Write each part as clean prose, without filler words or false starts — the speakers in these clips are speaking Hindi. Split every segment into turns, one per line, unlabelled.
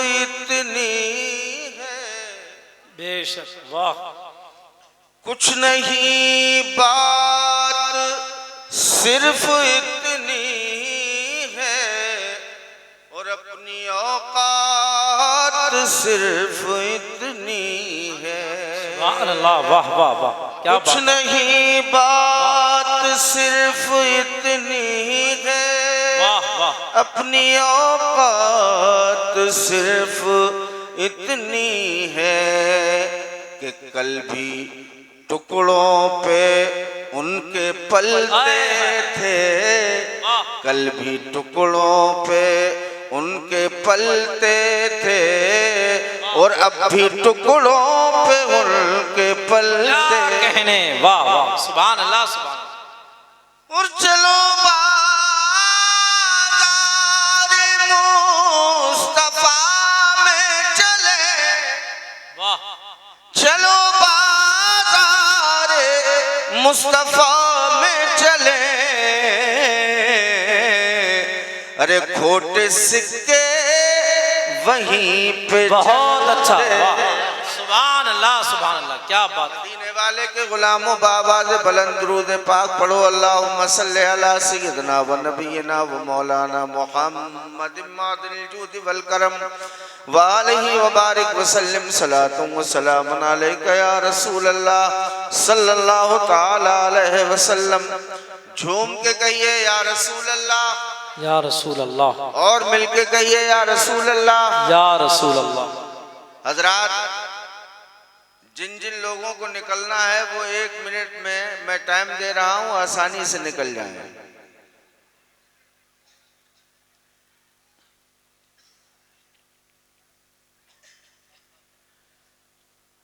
इतनी है,
बेशक वाह।
कुछ नहीं बात सिर्फ इतनी है, और अपनी औकात सिर्फ इतनी है।
सुभान अल्लाह, वाह वाह वाह, क्या
कुछ नहीं बात सिर्फ इतनी है,
वाह वाह,
अपनी औकात सिर्फ इतनी है कि कल भी टुकड़ों पे उनके पलते थे, कल भी टुकड़ों पे उनके पलते थे, और अब भी टुकड़ों पे उनके पलते
कहने, वाह वाह, सुभान अल्लाह सुभान।
और चलो बाज़ारे मुस्तफा में चले,
वाह,
चलो बाज़ारे मुस्तफा में चले, अरे खोटे सिक्के वहीं पे
बहुत अच्छा, वाह, सुभान अल्लाह सुभान अल्लाह, क्या बात।
मदीने वाले के गुलामों बाबा से बुलंद दुरूद पाक पढ़ो। अल्लाहुम्मा सल्ली अला सय्यिदना व नबियना व मौलाना मुहम्मद मादिल जूद वल करम व आलिहि व बारिक व सल्लिम सलातुन व सलामुन अलैका या रसूल अल्लाह सल्लल्लाहु तआला अलैहि वसल्लम। झूम के कहिए या रसूल अल्लाह,
या रसूल अल्लाह,
और मिलके कहिए या रसूल अल्लाह,
या रसूल अल्लाह।
हजरात, जिन जिन लोगों को निकलना है वो 1 मिनट में मैं टाइम दे रहा हूं, आसानी से निकल जाएं।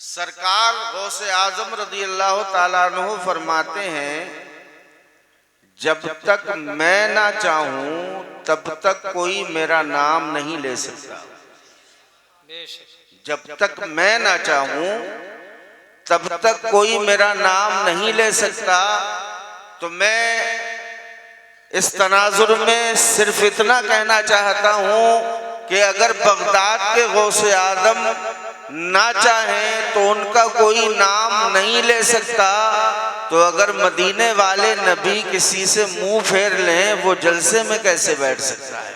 सरकार गौसे आजम रज़ी अल्लाह ताला अन्हु फरमाते हैं, जब तक मैं ना चाहूं तब तक कोई मेरा नाम नहीं ले सकता। जब तक मैं ना चाहूं तब तक कोई मेरा नाम नहीं ले सकता। तो मैं इस तनाजुर में सिर्फ इतना कहना चाहता हूं कि अगर बगदाद के गौसे आजम ना चाहें तो उनका कोई नाम नहीं ले सकता। तो अगर मदीने वाले नबी किसी से मुंह फेर लें, वो जलसे में कैसे बैठ सकता है?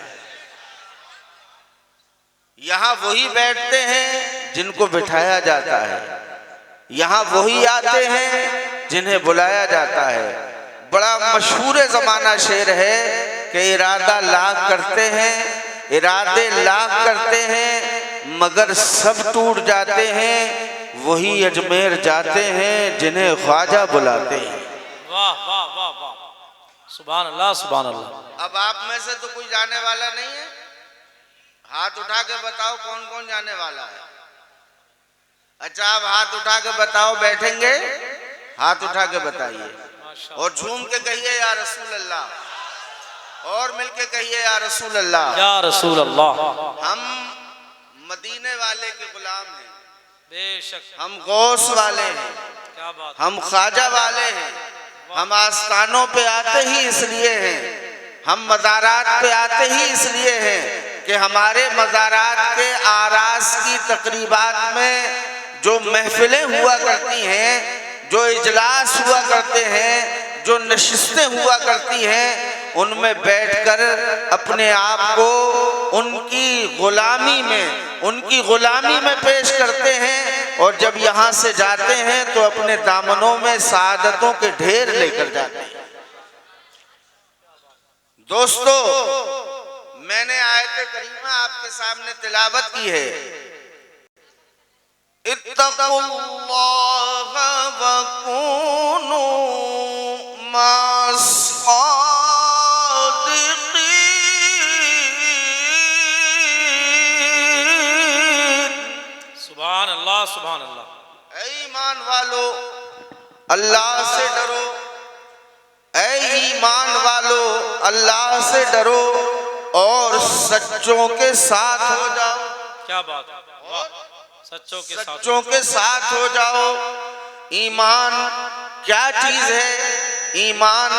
यहाँ वही बैठते हैं जिनको बिठाया जाता है, यहाँ वही आते हैं जिन्हें बुलाया जाता है। बड़ा मशहूर ज़माना शेर है कि इरादा लाख करते हैं, इरादे लाख करते हैं, मगर सब टूट जाते हैं। वही अजमेर जाते हैं जिन्हें ख्वाजा बुलाते हैं।
वाह वाह वाह वाह, सुभान अल्लाह सुभान अल्लाह।
अब आप में से तो कोई जाने वाला नहीं है, हाथ उठा के बताओ कौन कौन जाने वाला है। अच्छा, आप हाथ उठा के बताओ, बैठेंगे? हाथ उठा के बताइए और झूम के कहिए या रसूल अल्लाह, और मिलके कहिए या रसूल अल्लाह,
या रसूल अल्लाह।
हम मदीने वाले के गुलाम हैं,
बेशक,
हम गौस वाले हैं,
क्या बात,
हम ख्वाजा वाले हैं। हम आस्थानों पे आते ही इसलिए हैं, हम मज़ारात पे आते ही इसलिए हैं कि हमारे मज़ारात के आरास की तकरीबात में जो महफिलें हुआ करती हैं, जो इजलास हुआ करते हैं, जो नशिस्तें हुआ करती हैं, उनमें बैठकर अपने आप को उनकी गुलामी में पेश करते हैं। और जब यहाँ से जाते हैं तो अपने दामनों में सआदतों के ढेर लेकर जाते हैं। दोस्तों, मैंने आयत करीमा आपके सामने तिलावत की है, इत्तक़ुल्लाह वकूनू मस्सादिक़ीन।
सुभान अल्लाह सुभान अल्लाह।
ऐ ईमान वालो, अल्लाह से डरो। ऐ ईमान वालो, अल्लाह से डरो और सच्चों के साथ हो जाओ।
क्या बात है, वाह,
सच्चों के साथ हो जाओ। ईमान क्या चीज है, ईमान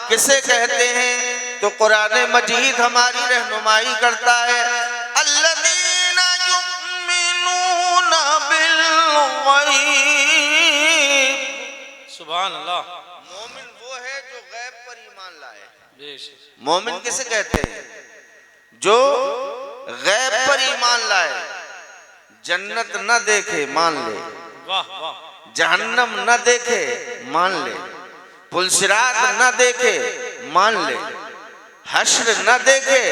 किसे कहते हैं? तो कुरान मजीद हमारी रहनुमाई करता है, अल्लज़ीना
सुभान अल्लाह।
मोमिन वो है जो गैब पर ईमान लाए।
बेशक।
मोमिन किसे कहते हैं? जो गैब पर ईमान लाए, जन्नत न देखे मान ले,
वाह वाह।
जहन्नम न देखे मान ले, पुलसिरात न देखे मान ले, हश्र न देखे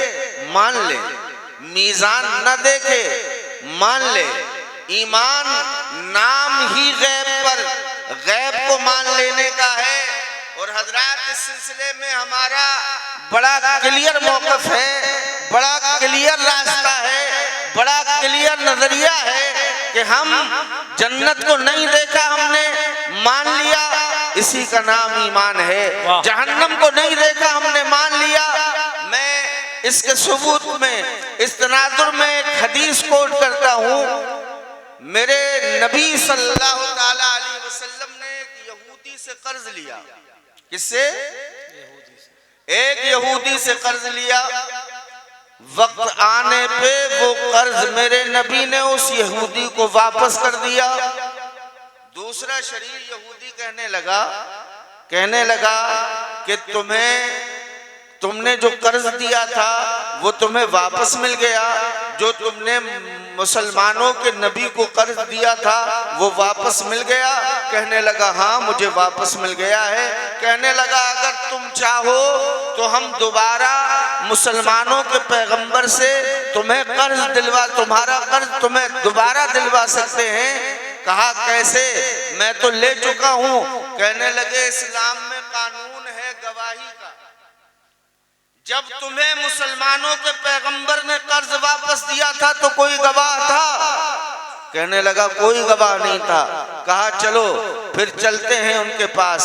मान ले, मीजान न देखे मान ले। ईमान नाम ही गैब पर, गैब को मान लेने का है। और हजरात इस सिलसिले में हमारा बड़ा क्लियर मौक़िफ़ है, बड़ा क्लियर रास्ता है, बड़ा क्लियर नजरिया है कि हम जन्नत को नहीं देखा, हमने मान लिया, इसी का नाम ईमान है। जहन्नम को नहीं देखा, हमने मान लिया। मैं इसके सबूत में, इस तनाजुर में एक हदीस कोट करता हूँ। मेरे नबी सल्लल्लाहु ताला अलैहि वसल्लम ने एक यहूदी से कर्ज लिया। किससे? एक यहूदी से कर्ज लिया। वक्त आने पे वो कर्ज मेरे नबी ने उस यहूदी को वापस कर दिया। दूसरा शरीर यहूदी कहने लगा कि तुमने जो कर्ज दिया था वो तुम्हें वापस मिल गया, जो तुमने मुसलमानों के नबी को कर्ज दिया था वो वापस मिल गया। कहने लगा हाँ मुझे वापस मिल गया है। कहने लगा अगर तुम चाहो तो हम दोबारा मुसलमानों के पैगंबर से तुम्हारा कर्ज तुम्हें दोबारा दिलवा सकते हैं। कहा कैसे? मैं तो ले चुका हूँ। कहने लगे इस्लाम में कानून है गवाही का। जब तुम्हें मुसलमानों के पैगंबर ने कर्ज वापस दिया था तो कोई गवाह था? कहने लगा कोई गवाह नहीं था। कहा चलो फिर चलते हैं उनके पास।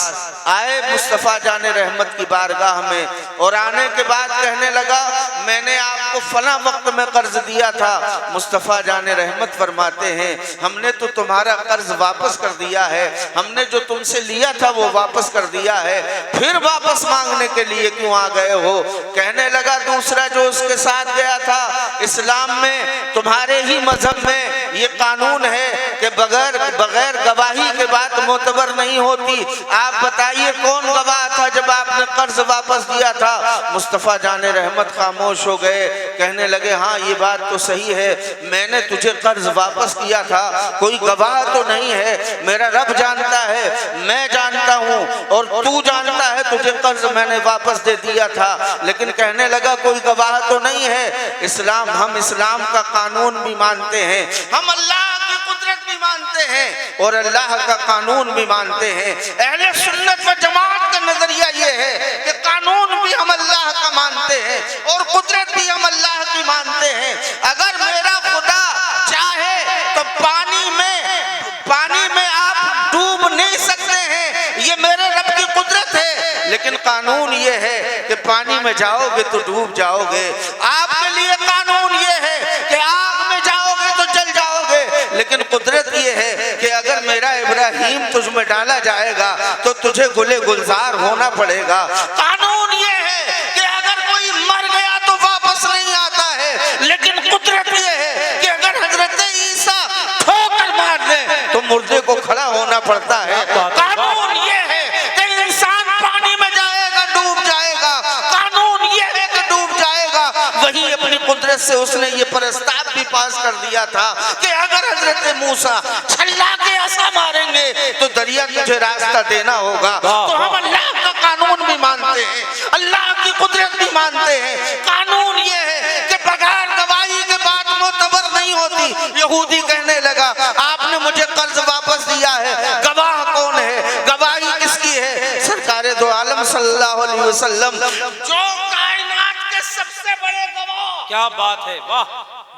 आए मुस्तफ़ा जाने रहमत की बारगाह में, और आने के बाद कहने लगा मैंने आपको फला वक्त में कर्ज दिया था। मुस्तफ़ा जाने रहमत फरमाते हैं हमने तो तुम्हारा कर्ज वापस कर दिया है, हमने जो तुमसे लिया था वो वापस कर दिया है, फिर वापस मांगने के लिए क्यों आ गए हो? कहने लगा दूसरा जो उसके साथ गया था, इस्लाम में तुम्हारे ही मजहब में ये कानून है कि बगैर गवाही के बात मोतबर नहीं होती। आप बताइए कौन गवाह था जब आपने कर्ज वापस दिया था? मुस्तफ़ा जाने रहमत खामोश हो गए। कहने लगे हाँ ये बात तो सही है, मैंने तुझे कर्ज वापस किया था, कोई गवाह तो नहीं है। मेरा रब जानता है, मैं जानता हूँ और तू जानता है तुझे कर्ज मैंने वापस दे दिया था। लेकिन कहने लगा कोई गवाह तो नहीं है। हम इस्लाम का कानून भी मानते हैं, हम अल्लाह की कुदरत भी मानते हैं और अल्लाह का कानून भी मानते हैं। अहले सुन्नत व जमात का नजरिया ये है कि कानून भी हम अल्लाह का मानते हैं और कुदरत भी हम अल्लाह की मानते हैं। अगर मेरा खुदा चाहे तो पानी में आप डूब नहीं सकते हैं, ये मेरे रब की कुदरत है। लेकिन कानून ये है कि पानी में जाओगे तो डूब जाओगे। आपके लिए कानून ये है कि आग में जाओगे तो जल जाओगे, लेकिन कुदरत ये है कि अगर मेरा इब्राहिम तुझ में डाला जाएगा तो तुझे गुले गुलजार होना पड़ेगा। कानून ये है कि अगर कोई मर गया तो वापस नहीं आता है, लेकिन कुदरत ये है कि अगर हजरत ईसा ठोकर मार दे तो मुर्दे को खड़ा होना पड़ता है। कानून ये है कि इंसान पानी में जाएगा डूब जाएगा, कानून ये है कि डूब जाएगा। वही अपनी कुदरत से उसने ये प्रस्ताव भी पास कर दिया था कि अगर हजरत मूसा छल्ला के ऐसा मारेंगे तो दरिया तुझे रास्ता देना होगा। तो हम अल्लाह का कानून भी मानते हैं, अल्लाह की कुदरत भी मानते हैं। कानून ये है कि बगैर गवाही के बात मोतबर नहीं होती। यहूदी कहने लगा आपने मुझे कर्ज वापस दिया है, गवाह कौन है? गवाही किसकी है? सरकारे दो आलम सल्लल्लाहु अलैहि वसल्लम जो कायनात के सबसे बड़े गवाह।
क्या बात है, वाह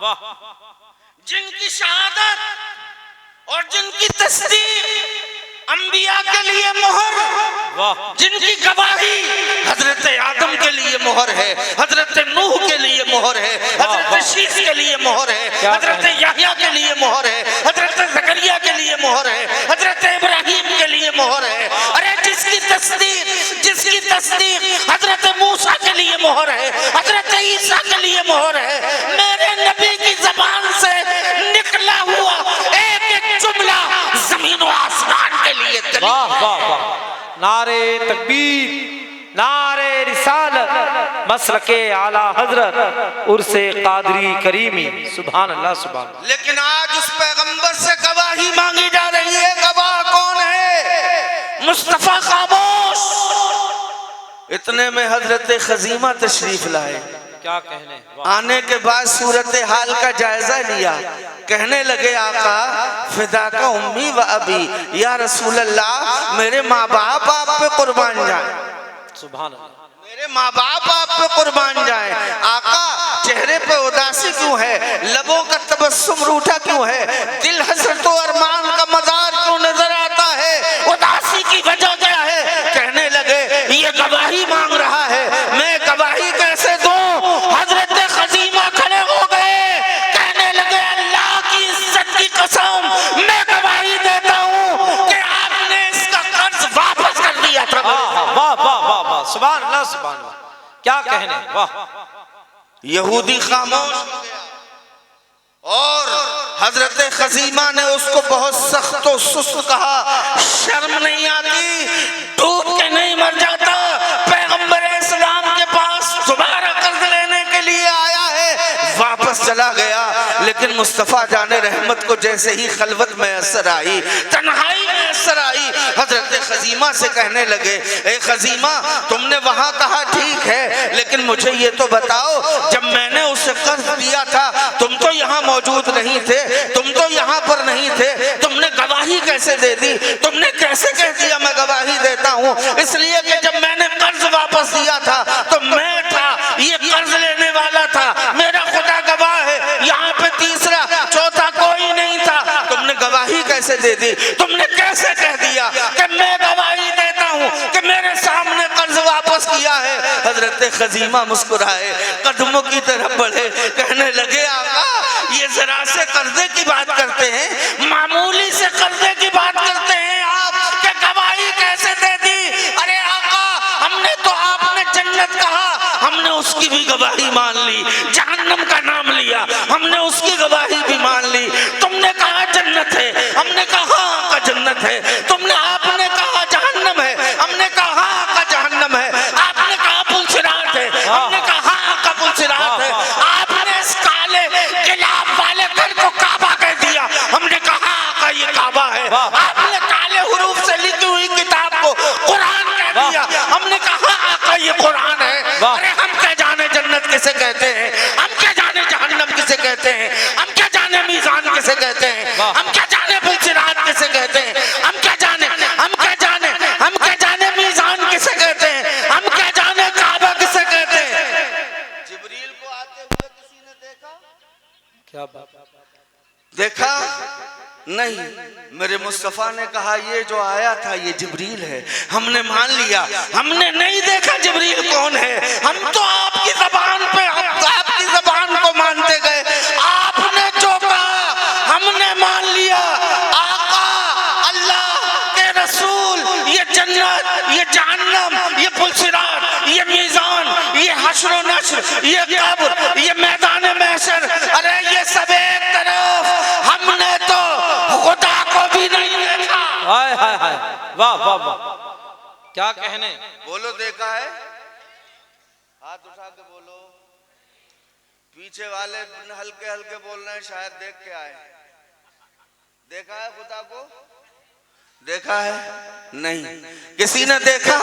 वाह।
जिनकी शहादत और जिनकी तस्दीक अंबिया के लिए मोहर,
वाह।
जिनकी गवाही हजरत आदम के लिए मोहर है, हजरत नूह के लिए मोहर है, हजरत शीश के लिए मोहर है, हजरत याह्या के लिए मोहर है, हजरत जकरिया के लिए मोहर है, हजरत इब्राहिम के लिए मोहर है। अरे जिसकी तस्दीक हजरत मूसा के लिए मोहर है, हजरत ईसा के लिए मोहर है। मेरे नबी की जबान से निकला हुआ एक एक जुमला जमीन और आसमान के लिए।
वाह वाह वाह। मसलके आला हजरत उर्से कादरी करीमी। सुभान अल्लाह सुभान अल्लाह।
लेकिन आज उस पैगंबर से गवाही मांगी जा रही है। गवाह कौन है? मुस्तफा खामोश। इतने में हजरत खजीमा तशरीफ लाए।
क्या कहने,
आने के बाद सूरत हाल का जायजा लिया। कहने लगे आका फिदा का उम्मी व अबी, या रसूल अल्लाह मेरे माँ बाप आप पे कुर्बान जाए।
सुभान अल्लाह।
मेरे माँ बाप आप पे कुर्बान जाए। आका चेहरे पे उदासी क्यों है? लबों का तबस्सुम रूठा क्यों है? दिल हसरत और अरमान का मजार क्यों नजर आता है? उदासी की वजह क्या है? कहने लगे ये गवाही मांग रहा है। मैं गवाही कैसे दूं? हजरत खजीमा खड़े हो गए। कहने लगे अल्लाह की इज्जत की कसम मैं गवाही देता हूँ कि आपने इसका कर्ज वापस कर दिया था।
वाह वाह वाह वाह, सुभान अल्लाह सुभान अल्लाह। क्या कहने, वाह।
यहूदी खामोश हो गया और हजरत खजीमा ने उसको बहुत सख्त और सुस्त कहा। शर्म नहीं आती? डूब के नहीं मर जाता? पैगंबर इस्लाम के पास तुम्हारा कर्ज लेने के लिए आया है। वापस चला गया। लेकिन मुस्तफा जाने रहमत को जैसे ही खलवत में असर आई, तन्हाई में असर आई, हजरत खजीमा से कहने लगे ए खजीमा तुमने वहां कहा ठीक है, लेकिन मुझे ये तो बताओ जब मैंने उसे कर्ज दिया था तुम तो यहाँ मौजूद नहीं थे, तुम तो यहाँ पर नहीं थे, तुमने गवाही कैसे दे दी? तुमने कैसे कह दिया मैं गवाही देता हूँ? इसलिए कि जब मैंने कर्ज वापस दिया था तो मैं था, ये कर्ज लेने वाला था, मेरा खुदा गवाह है, यहाँ पे तीसरा चौथा कोई नहीं था। तुमने गवाही कैसे दे दी? तुमने कैसे कह दिया कि मैं गवाही देता हूँ कि मेरे सामने कर्ज वापस किया है? हजरत खजीमा मुस्कुराए, कदमों की तरफ बढ़े, कहने लगे आका ये जरा से कर्जे की बात करते हैं, मामूली से कर्जे की बात करते हैं आप कि गवाही कैसे दे दी? अरे आका हमने तो आपने जन्नत कहा, हमने उसकी भी गवाही मान ली, जहन्नम का नाम लिया, हमने उसकी गवाही भी मान ली। तुमने कहा जन्नत है, हमने कहा का जन्नत है। तुमने आपने कहा जहन्नम है, हमने कहा का जहन्नम है। आपने कहा पुलसिरात है, हमने कहा का पुलसिरात है। आपने इस काले गिलाफ वाले घर को काबा कह दिया, हमने कहा का ये काबा है। आपने काले हुरूफ से लिखी हुई किताब को कुरान कह दिया, हमने कहा का ये कुरान है। अरे हम क्या जाने जन्नत किसे कहते हैं, हम क्या जाने जहन्नम किसे कहते हैं, हम क्या जाने मीज़ान किसे कहते हैं, हम क्या जाने पुलसिरात किसे कहते हैं, हम क्या जाने, हम क्या जाने, हम क्या जाने मीज़ान किसे कहते हैं, हम क्या जाने काबा किसे कहते हैं। जिब्रील को आते हुए किसी ने देखा?
क्या बात,
देखा नहीं। मेरे मुस्तफा ने कहा ये जो आया था ये जिब्रील है, हमने मान लिया। हमने नहीं देखा जिब्रील कौन है, हम तो आपकी जबान पे आपकी जबान को मानते गए। आपने जो कहा हमने मान लिया। आका अल्लाह के रसूल, ये जन्नत, ये जहन्नम, ये पुलसिरात, ये मीज़ान, ये हश्र व नश्र, ये कब्र, ये मैदान महशर, अरे ये सब एक तरफ, हमने तो खुदा को भी नहीं देखा।
हाय हाय हाय, वाह वाह वाह, क्या कहने।
बोलो देखा है? हाथ उठा के बोलो। पीछे वाले हल्के हल्के बोल रहे हैं, शायद देख के आए। देखा है खुदा को? देखा है? नहीं। किसी ने देखा?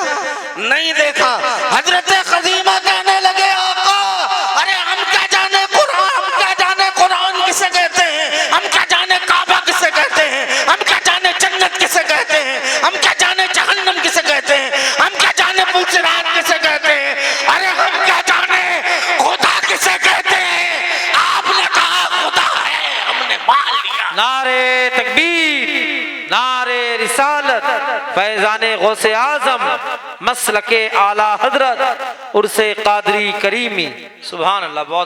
नहीं देखा। हजरत खजीमा कहने लगे आका अरे हम क्या जाने कुरान, हम क्या जाने कुरान किसे कहते हैं, हम क्या जाने काबा किसे कहते हैं, हम क्या जाने जन्नत किसे कहते हैं, हम क्या जाने जहन्नम किसे कहते हैं, हम क्या जाने पुलसिरात किसे कहते हैं, अरे हम क्या जाने खुदा किसे कहते हैं। आपने कहा खुदा है, हमने मान लिया।
नारे तकबीर, नारे रिसालत, फैज़ाने गौसे आज़म, मसलके आला हजरत उर्से कादरी करीमी। सुभान अल्लाह। बहुत